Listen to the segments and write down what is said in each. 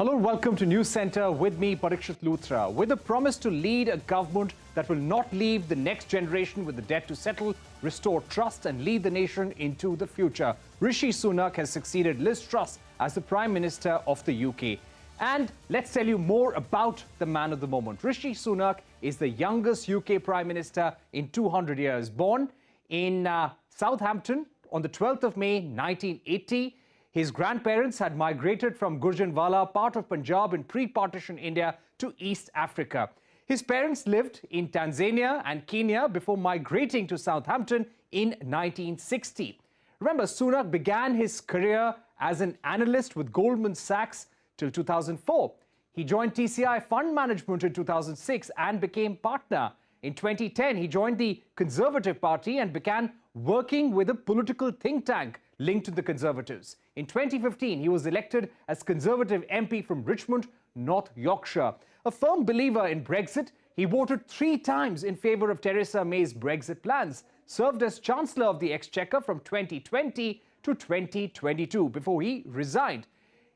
Hello, welcome to Newscentre with me, Parikshit Luthra. With a promise to lead a government that will not leave the next generation with the debt to settle, restore trust and lead the nation into the future, Rishi Sunak has succeeded Liz Truss as the Prime Minister of the UK. And let's tell you more about the man of the moment. Rishi Sunak is the youngest UK Prime Minister in 200 years. Born in Southampton on the 12th of May 1980, his grandparents had migrated from Gujranwala, part of Punjab in pre-partition India, to East Africa. His parents lived in Tanzania and Kenya before migrating to Southampton in 1960. Remember, Sunak began his career as an analyst with Goldman Sachs till 2004. He joined TCI Fund Management in 2006 and became partner. In 2010, he joined the Conservative Party and began working with a political think tank linked to the Conservatives. In 2015, he was elected as Conservative MP from Richmond, North Yorkshire. A firm believer in Brexit, he voted 3 times in favour of Theresa May's Brexit plans, served as Chancellor of the Exchequer from 2020 to 2022 before he resigned.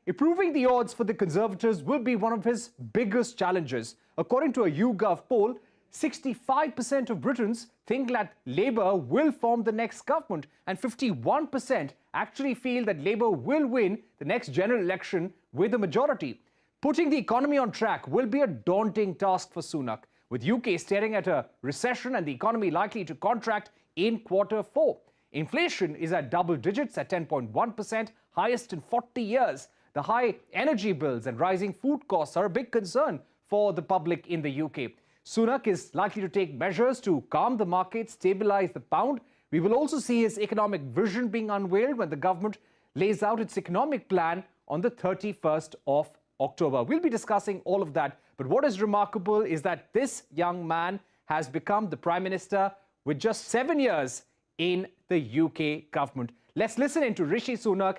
Improving the odds for the Conservatives will be one of his biggest challenges. According to a YouGov poll, 65% of Britons think that Labour will form the next government, and 51% actually feel that Labour will win the next general election with a majority. Putting the economy on track will be a daunting task for Sunak, with UK staring at a recession and the economy likely to contract in Q4. Inflation is at double digits at 10.1%, highest in 40 years. The high energy bills and rising food costs are a big concern for the public in the UK. Sunak is likely to take measures to calm the market, stabilise the pound. We will also see his economic vision being unveiled when the government lays out its economic plan on the 31st of October. We'll be discussing all of that. But what is remarkable is that this young man has become the Prime Minister with just 7 years in the UK government. Let's listen in to Rishi Sunak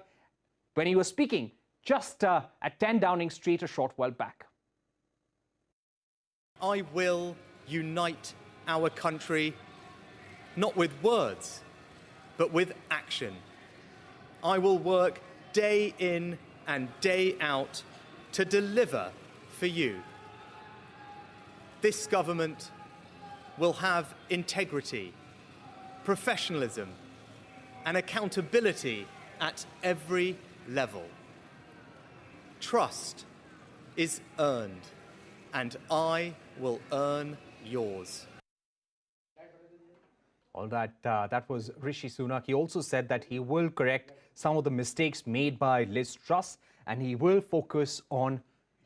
when he was speaking just at 10 Downing Street a short while back. I will unite our country, not with words, but with action. I will work day in and day out to deliver for you. This government will have integrity, professionalism, and accountability at every level. Trust is earned, and I will earn yours. All that, that was Rishi Sunak. He also said that he will correct some of the mistakes made by Liz Truss and he will focus on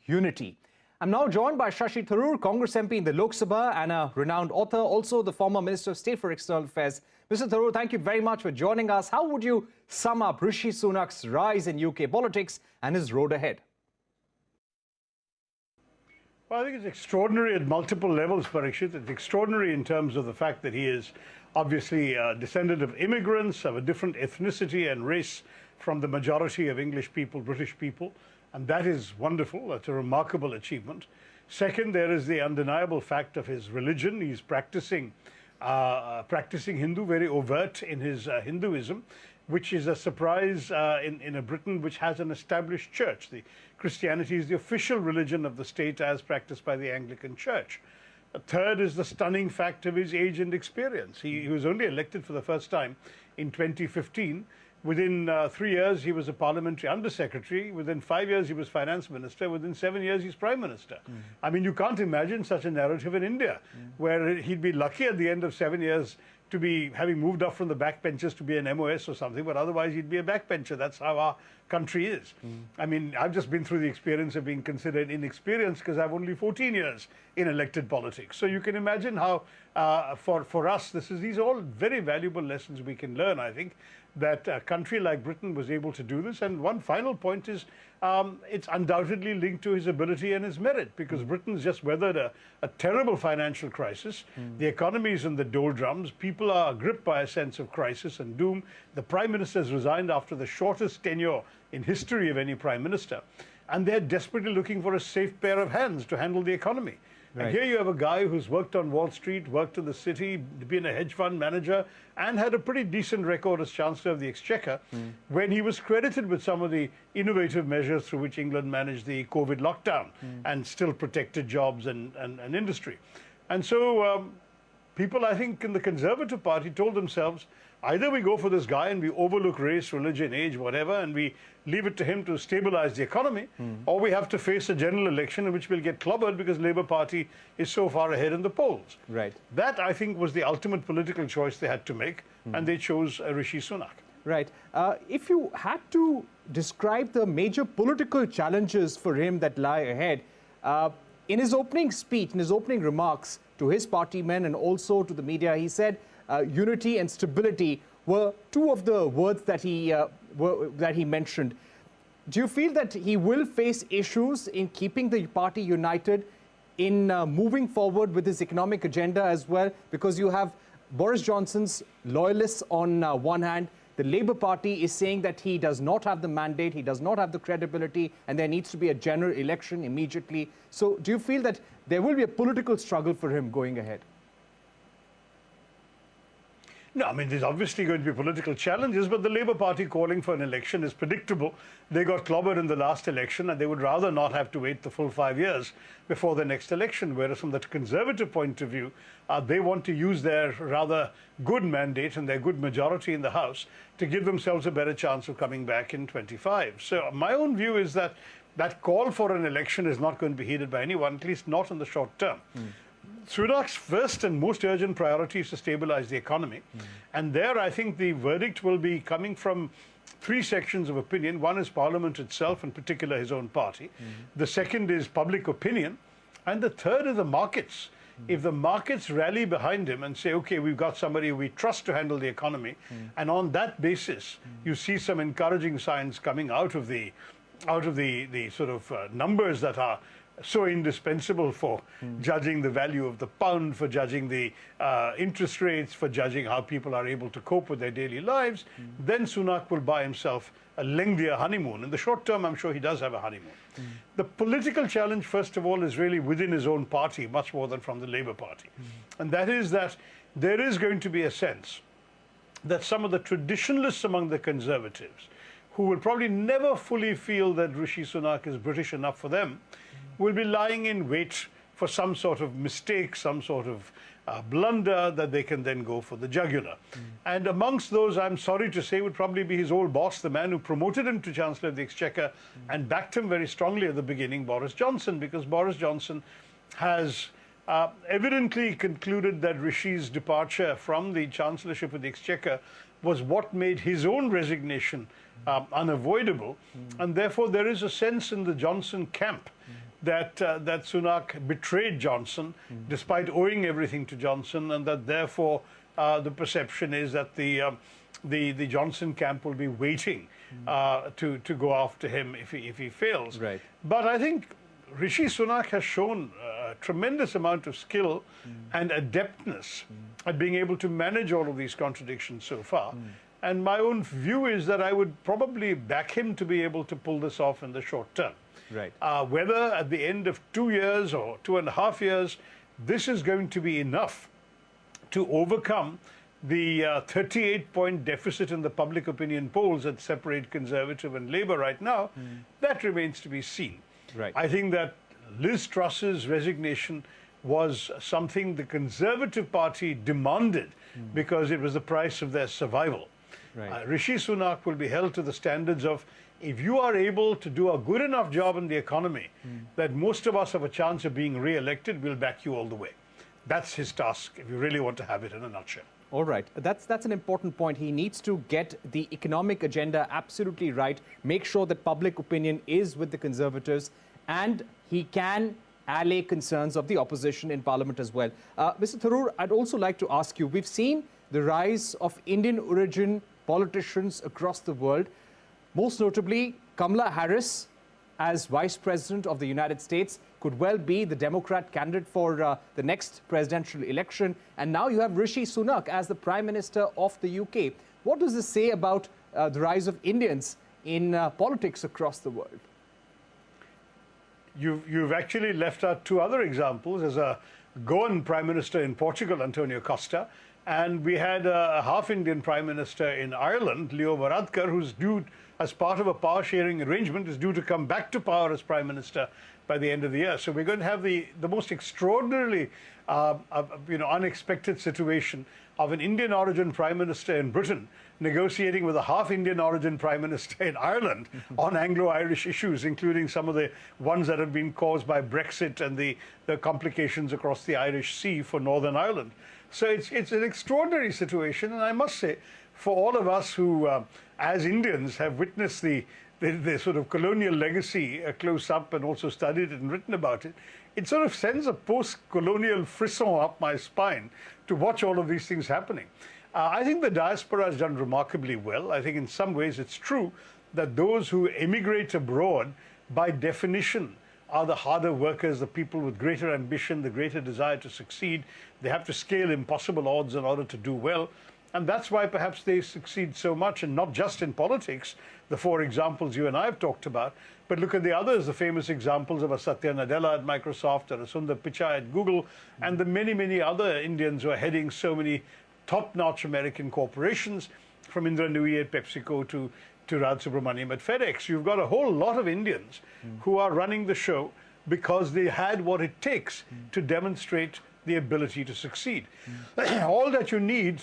unity. I'm now joined by Shashi Tharoor, Congress MP in the Lok Sabha and a renowned author, also the former Minister of State for External Affairs. Mr. Tharoor, thank you very much for joining us. How would you sum up Rishi Sunak's rise in UK politics and his road ahead? Well, I think it's extraordinary at multiple levels, Parikshit. It's extraordinary in terms of the fact that he is obviously a descendant of immigrants of a different ethnicity and race from the majority of English people, British people, and that is wonderful. That's a remarkable achievement. Second, there is the undeniable fact of his religion. He's practicing Hindu, very overt in his Hinduism, which is a surprise in a Britain which has an established church. Christianity is the official religion of the state as practiced by the Anglican Church. A third is the stunning fact of his age and experience. He was only elected for the first time in 2015. Within 3 years, he was a parliamentary undersecretary. Within 5 years, he was finance minister. Within 7 years, he's prime minister. I mean, you can't imagine such a narrative in India, where he'd be lucky at the end of 7 years to be having moved up from the backbenchers to be an MOS or something, but otherwise he'd be a backbencher. That's how our country is. I mean, I've just been through the experience of being considered inexperienced because I've only 14 years in elected politics. So you can imagine how, for us, these are all very valuable lessons we can learn, I think, that a country like Britain was able to do this. And one final point is it's undoubtedly linked to his ability and his merit, because Britain's just weathered a terrible financial crisis. The economy is in the doldrums. People are gripped by a sense of crisis and doom. The Prime Minister has resigned after the shortest tenure in history of any Prime Minister. And they're desperately looking for a safe pair of hands to handle the economy. And here you have a guy who's worked on Wall Street, worked in the city, been a hedge fund manager, and had a pretty decent record as Chancellor of the Exchequer when he was credited with some of the innovative measures through which England managed the COVID lockdown and still protected jobs and industry. And so people, I think, in the Conservative Party told themselves, either we go for this guy and we overlook race, religion, age, whatever, and we leave it to him to stabilize the economy, or we have to face a general election in which we'll get clobbered because Labour Party is so far ahead in the polls. Right. That, I think, was the ultimate political choice they had to make, and they chose Rishi Sunak. Right. If you had to describe the major political challenges for him that lie ahead, in his opening speech, in his opening remarks to his party men and also to the media, he said unity and stability were two of the words that he mentioned. Do you feel that he will face issues in keeping the party united, in moving forward with his economic agenda as well? Because you have Boris Johnson's loyalists on one hand. The Labour Party is saying that he does not have the mandate, he does not have the credibility, and there needs to be a general election immediately. So do you feel that there will be a political struggle for him going ahead? No, I mean, there's obviously going to be political challenges, but the Labour Party calling for an election is predictable. They got clobbered in the last election, and they would rather not have to wait the full 5 years before the next election, whereas from the Conservative point of view, they want to use their rather good mandate and their good majority in the House to give themselves a better chance of coming back in 25. So my own view is that that call for an election is not going to be heeded by anyone, at least not in the short term. Sunak's first and most urgent priority is to stabilize the economy. And there, I think the verdict will be coming from three sections of opinion. One is Parliament itself, in particular his own party. The second is public opinion. And the third is the markets. If the markets rally behind him and say, okay, we've got somebody we trust to handle the economy, and on that basis, you see some encouraging signs coming out of the sort of numbers that are so indispensable for judging the value of the pound, for judging the interest rates, for judging how people are able to cope with their daily lives, then Sunak will buy himself a lengthier honeymoon. In the short term, I'm sure he does have a honeymoon. The political challenge, first of all, is really within his own party, much more than from the Labour Party. And that is that there is going to be a sense that some of the traditionalists among the Conservatives, who will probably never fully feel that Rishi Sunak is British enough for them, will be lying in wait for some sort of mistake, some sort of blunder that they can then go for the jugular. And amongst those, I'm sorry to say, would probably be his old boss, the man who promoted him to Chancellor of the Exchequer and backed him very strongly at the beginning, Boris Johnson, because Boris Johnson has evidently concluded that Rishi's departure from the Chancellorship of the Exchequer was what made his own resignation unavoidable. And therefore, there is a sense in the Johnson camp that Sunak betrayed Johnson, despite owing everything to Johnson, and that therefore the perception is that the Johnson camp will be waiting to go after him if he fails. Right. But I think Rishi Sunak has shown a tremendous amount of skill and adeptness at being able to manage all of these contradictions so far. And my own view is that I would probably back him to be able to pull this off in the short term. Right. Whether at the end of 2 years or 2.5 years, this is going to be enough to overcome the 38-point deficit in the public opinion polls that separate Conservative and Labour right now, that remains to be seen. Right. I think that Liz Truss's resignation was something the Conservative Party demanded because it was the price of their survival. Right. Rishi Sunak will be held to the standards of, if you are able to do a good enough job in the economy that most of us have a chance of being re-elected, we'll back you all the way. That's his task, if you really want to have it in a nutshell. All right. That's an important point. He needs to get the economic agenda absolutely right, make sure that public opinion is with the Conservatives, and he can allay concerns of the opposition in Parliament as well. Mr. Tharoor, I'd also like to ask you, we've seen the rise of Indian origin politicians across the world, most notably Kamala Harris as Vice President of the United States could well be the Democrat candidate for the next presidential election. And now you have Rishi Sunak as the Prime Minister of the UK. What does this say about the rise of Indians in politics across the world? you've actually left out two other examples. There's a Goan Prime Minister in Portugal, Antonio Costa, and we had a half-Indian Prime Minister in Ireland, Leo Varadkar, who's due, as part of a power-sharing arrangement, is due to come back to power as Prime Minister by the end of the year. So we're going to have the most extraordinarily, unexpected situation of an Indian origin Prime Minister in Britain negotiating with a half-Indian origin Prime Minister in Ireland on Anglo-Irish issues, including some of the ones that have been caused by Brexit and the complications across the Irish Sea for Northern Ireland. So it's an extraordinary situation, and I must say, for all of us who, as Indians, have witnessed the sort of colonial legacy close up and also studied it and written about it, it sort of sends a post-colonial frisson up my spine to watch all of these things happening. I think the diaspora has done remarkably well. I think in some ways it's true that those who emigrate abroad, by definition, are the harder workers, the people with greater ambition, the greater desire to succeed. They have to scale impossible odds in order to do well. And that's why perhaps they succeed so much, and not just in politics, the four examples you and I have talked about, but look at the others, the famous examples of a Satya Nadella at Microsoft, or a Sundar Pichai at Google, and the many, many other Indians who are heading so many top-notch American corporations, from Indra Nooyi at PepsiCo to Raj Subramaniam at FedEx. You've got a whole lot of Indians who are running the show because they had what it takes to demonstrate the ability to succeed. All that you need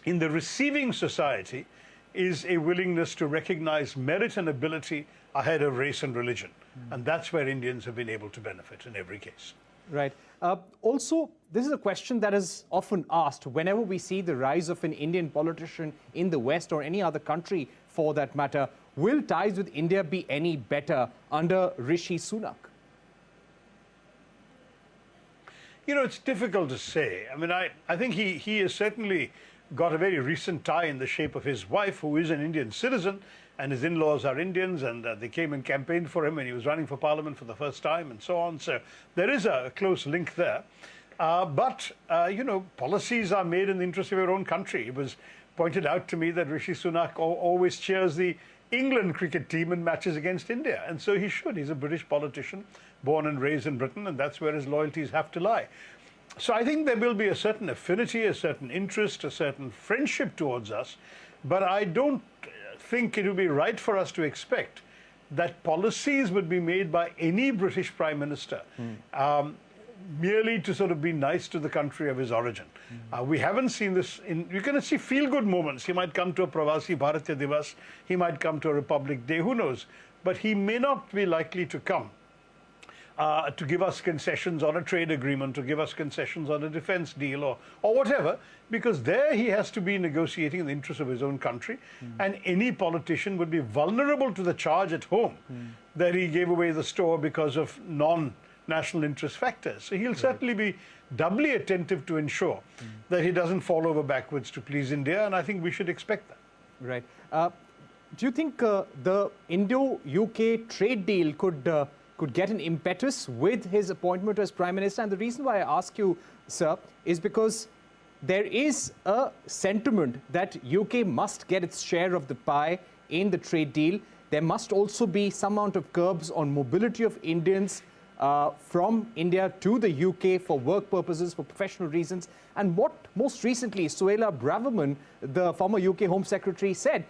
in the receiving society is a willingness to recognize merit and ability ahead of race and religion. And that's where Indians have been able to benefit in every case. Right. Also, this is a question that is often asked whenever we see the rise of an Indian politician in the West, or any other country for that matter. Will ties with India be any better under Rishi Sunak? You know, it's difficult to say. I mean, I think he has certainly got a very recent tie in the shape of his wife, who is an Indian citizen, and his in-laws are Indians, and they came and campaigned for him when he was running for parliament for the first time, and so on. So there is a close link there. But policies are made in the interest of your own country. It was pointed out to me that Rishi Sunak always cheers the England cricket team in matches against India, and so he should. He's a British politician, born and raised in Britain, and that's where his loyalties have to lie. So I think there will be a certain affinity, a certain interest, a certain friendship towards us, but I don't think it would be right for us to expect that policies would be made by any British Prime Minister merely to sort of be nice to the country of his origin. We haven't seen this. You're going to see feel-good moments. He might come to a Pravasi Bharatiya Divas, he might come to a Republic Day, who knows? But he may not be likely to come to give us concessions on a trade agreement, to give us concessions on a defense deal, or whatever, because there he has to be negotiating in the interest of his own country. And any politician would be vulnerable to the charge at home that he gave away the store because of non-national interest factors. So he'll certainly be doubly attentive to ensure that he doesn't fall over backwards to please India, and I think we should expect that. Right. Do you think the Indo-UK trade deal could get an impetus with his appointment as Prime Minister? And the reason why I ask you, sir, is because there is a sentiment that UK must get its share of the pie in the trade deal. There must also be some amount of curbs on mobility of Indians from India to the UK for work purposes, for professional reasons. And what most recently Suella Braverman, the former UK Home Secretary, said,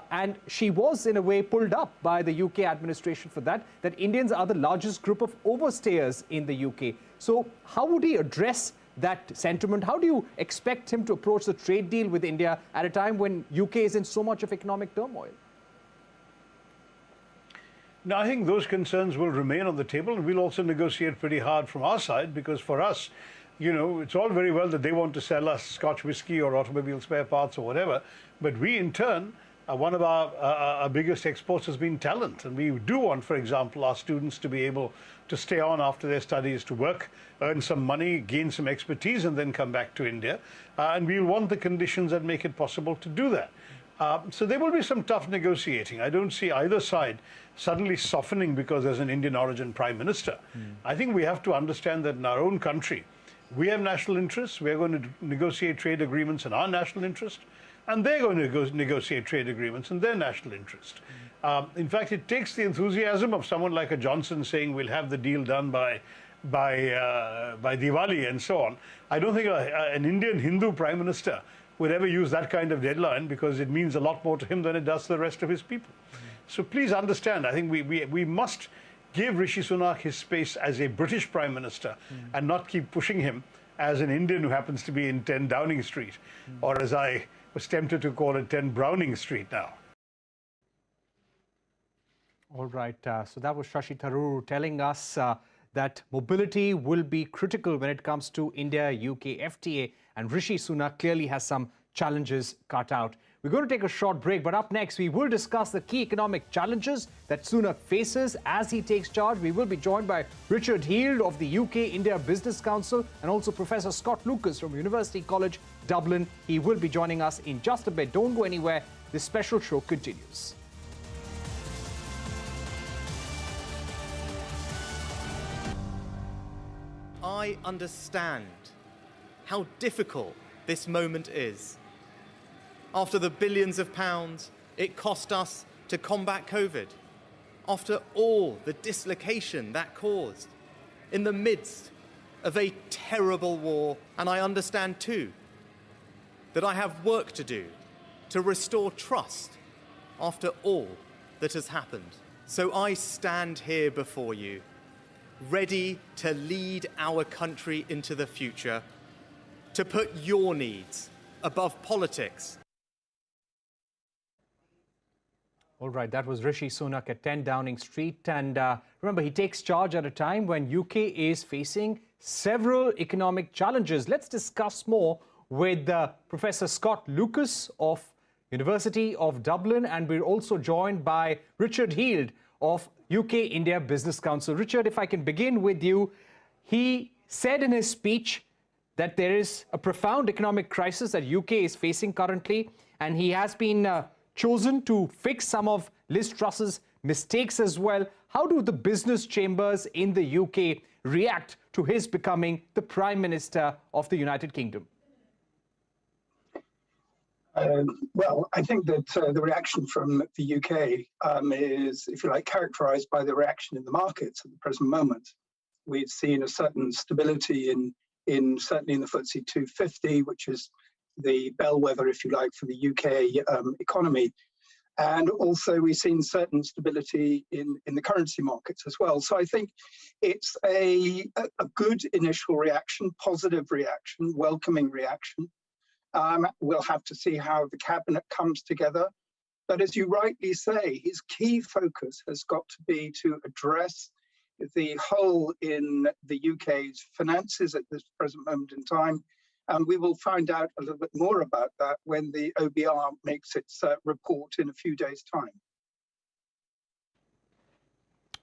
and she was in a way pulled up by the UK administration for that Indians are the largest group of overstayers in the UK. So how would he address that sentiment? How do you expect him to approach the trade deal with India at a time when UK is in so much of economic turmoil? Now, I think those concerns will remain on the table, and we'll also negotiate pretty hard from our side, because for us, you know, it's all very well that they want to sell us Scotch whiskey or automobile spare parts or whatever, but we in turn, one of our biggest exports has been talent, and we do want, for example, our students to be able to stay on after their studies, to work, earn some money, gain some expertise, and then come back to India. And we'll want the conditions that make it possible to do that. So there will be some tough negotiating. I don't see either side suddenly softening because there's an Indian origin Prime Minister. I think we have to understand that in our own country, we have national interests. We're going to negotiate trade agreements in our national interest. and they're going to negotiate trade agreements in their national interest. In fact, it takes the enthusiasm of someone like a Johnson saying we'll have the deal done by Diwali and so on. I don't think an Indian Hindu prime minister would ever use that kind of deadline, because it means a lot more to him than it does to the rest of his people. So please understand, I think we must give Rishi Sunak his space as a British prime minister and not keep pushing him as an Indian who happens to be in 10 Downing Street, or as I was tempted to call it, 10 Browning Street now. All right, so that was Shashi Tharoor telling us that mobility will be critical when it comes to India-UK FTA, and Rishi Sunak clearly has some challenges cut out. We're going to take a short break, but up next we will discuss the key economic challenges that Sunak faces as he takes charge. We will be joined by Richard Heald of the UK-India Business Council and also Professor Scott Lucas from University College Dublin. He will be joining us in just a bit. Don't go anywhere. This special show continues. I understand how difficult this moment is. After the billions of pounds it cost us to combat COVID, after all the dislocation that caused, in the midst of a terrible war, and I understand too that I have work to do to restore trust after all that has happened. So I stand here before you, ready to lead our country into the future, to put your needs above politics. All right, that was Rishi Sunak at 10 Downing Street. And remember, he takes charge at a time when UK is facing several economic challenges. Let's discuss more with Professor Scott Lucas of University of Dublin. And we're also joined by Richard Heald of UK-India Business Council. Richard, if I can begin with you. He said in his speech that there is a profound economic crisis that UK is facing currently, and he has been chosen to fix some of Liz Truss's mistakes as well. How do the business chambers in the UK react to his becoming the Prime Minister of the United Kingdom? Well, I think that the reaction from the UK is, if you like, characterised by the reaction in the markets at the present moment. We've seen a certain stability in certainly in the FTSE 250, which is the bellwether, if you like, for the UK economy. And also we've seen certain stability in the currency markets as well. So I think it's a good initial reaction, positive reaction, welcoming reaction. We'll have to see how the cabinet comes together. But as you rightly say, his key focus has got to be to address the hole in the UK's finances at this present moment in time. And we will find out a little bit more about that when the OBR makes its report in a few days' time.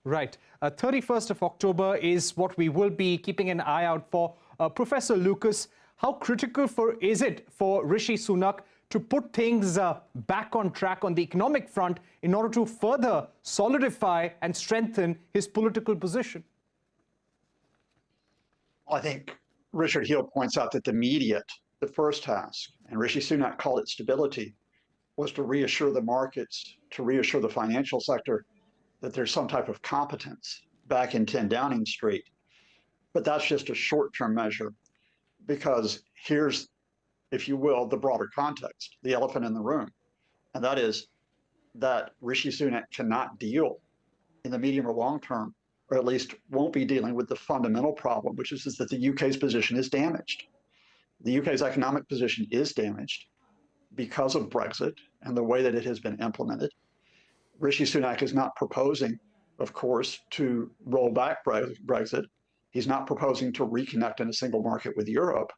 Right. 31st of October is what we will be keeping an eye out for. Professor Lucas, how critical is it for Rishi Sunak to put things back on track on the economic front in order to further solidify and strengthen his political position? I think Richard Heald points out that the first task, and Rishi Sunak called it stability, was to reassure the markets, to reassure the financial sector that there's some type of competence back in 10 Downing Street. But that's just a short-term measure, because here's, if you will, the broader context, the elephant in the room, and that is that Rishi Sunak cannot deal in the medium or long term, or at least won't be dealing with the fundamental problem, which is that the UK's position is damaged. The UK's economic position is damaged because of Brexit and the way that it has been implemented. Rishi Sunak is not proposing, of course, to roll back Brexit. He's not proposing to reconnect in a single market with Europe.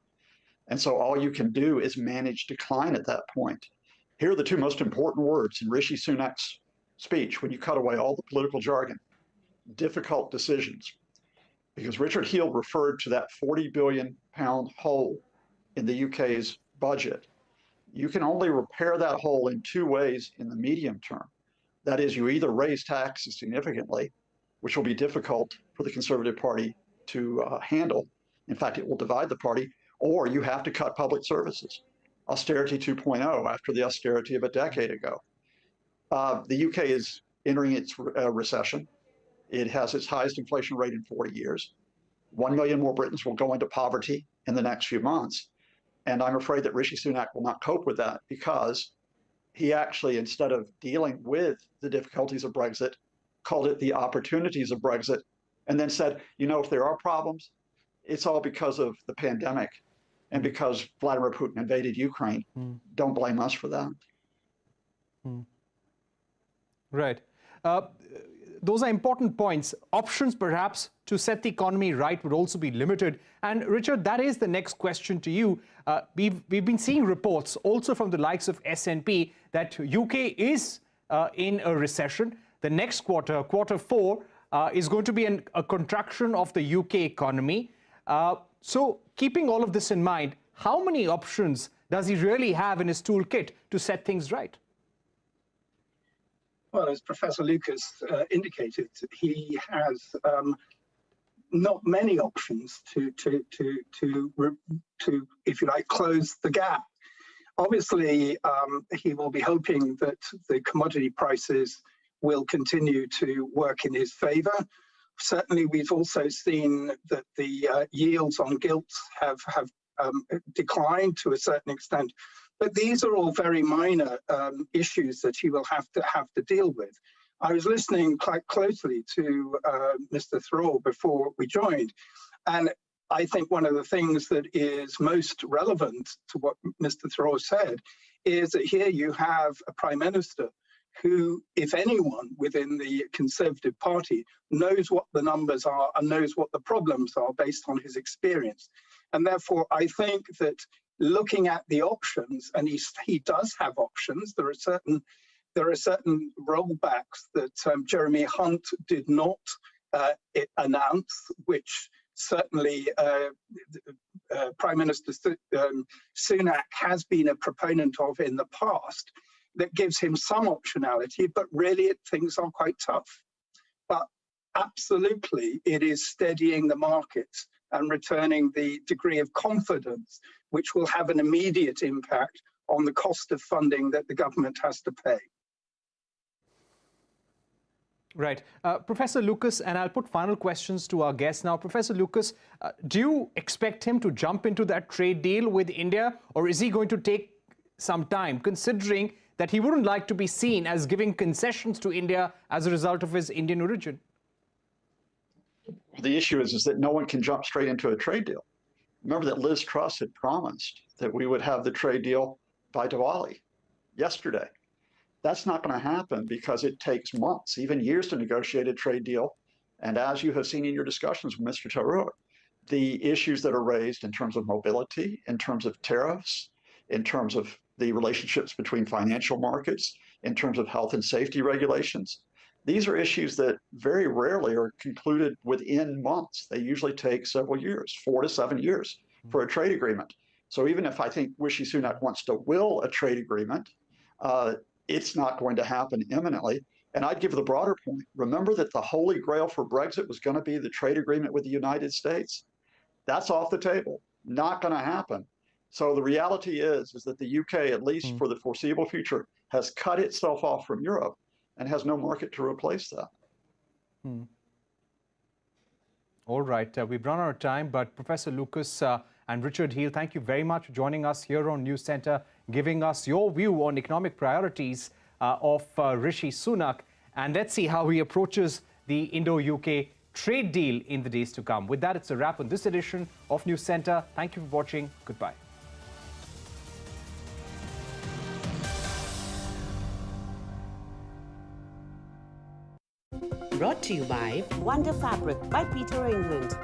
And so all you can do is manage decline at that point. Here are the two most important words in Rishi Sunak's speech when you cut away all the political jargon: difficult decisions. Because Richard Heald referred to that £40 billion hole in the UK's budget. You can only repair that hole in two ways in the medium term. That is, you either raise taxes significantly, which will be difficult for the Conservative Party to handle. In fact, it will divide the party, or you have to cut public services. austerity 2.0 after the austerity of a decade ago. The UK is entering its recession. It has its highest inflation rate in 40 years. 1 million more Britons will go into poverty in the next few months. And I'm afraid that Rishi Sunak will not cope with that because he actually, instead of dealing with the difficulties of Brexit, called it the opportunities of Brexit, and then said, you know, if there are problems, it's all because of the pandemic and because Vladimir Putin invaded Ukraine. Don't blame us for that. Right. Those are important points. Options, perhaps, to set the economy right would also be limited. And Richard, that is the next question to you. We've been seeing reports also from the likes of S&P that UK is in a recession. The next quarter, quarter four, is going to be a contraction of the UK economy. So keeping all of this in mind, how many options does he really have in his toolkit to set things right? Well, as Professor Lucas indicated, he has not many options to, if you like, close the gap. Obviously, he will be hoping that the commodity prices will continue to work in his favor. Certainly, we've also seen that the yields on gilts have declined to a certain extent. But these are all very minor issues that he will have to deal with. I was listening quite closely to Mr. Tharoor before we joined, and I think one of the things that is most relevant to what Mr. Tharoor said is that here you have a Prime Minister who, if anyone within the Conservative Party, knows what the numbers are and knows what the problems are based on his experience. And therefore, I think that looking at the options, and he does have options. There are certain rollbacks that Jeremy Hunt did not announce, which certainly Prime Minister Sunak has been a proponent of in the past. That gives him some optionality, but really things are quite tough. But absolutely, it is steadying the markets and returning the degree of confidence, which will have an immediate impact on the cost of funding that the government has to pay. Right. Professor Lucas, and I'll put final questions to our guests now. Professor Lucas, do you expect him to jump into that trade deal with India, or is he going to take some time, considering that he wouldn't like to be seen as giving concessions to India as a result of his Indian origin? The issue is that no one can jump straight into a trade deal. Remember that Liz Truss had promised that we would have the trade deal by Diwali yesterday. That's not going to happen because it takes months, even years, to negotiate a trade deal. And as you have seen in your discussions with Mr. Tharoor, the issues that are raised in terms of mobility, in terms of tariffs, in terms of the relationships between financial markets, in terms of health and safety regulations, these are issues that very rarely are concluded within months. They usually take several years, 4 to 7 years for a trade agreement. So even if I think Rishi Sunak wants to will a trade agreement, it's not going to happen imminently. And I'd give the broader point. Remember that the holy grail for Brexit was going to be the trade agreement with the United States. That's off the table, not going to happen. So the reality is that the UK, at least for the foreseeable future, has cut itself off from Europe and has no market to replace that. All right, we've run out of time, but Professor Lucas and Richard Heale, thank you very much for joining us here on Newscentre, giving us your view on economic priorities of Rishi Sunak. And let's see how he approaches the Indo-UK trade deal in the days to come. With that, it's a wrap on this edition of Newscentre. Thank you for watching. Goodbye. Brought to you by Wonder Fabric by Peter England.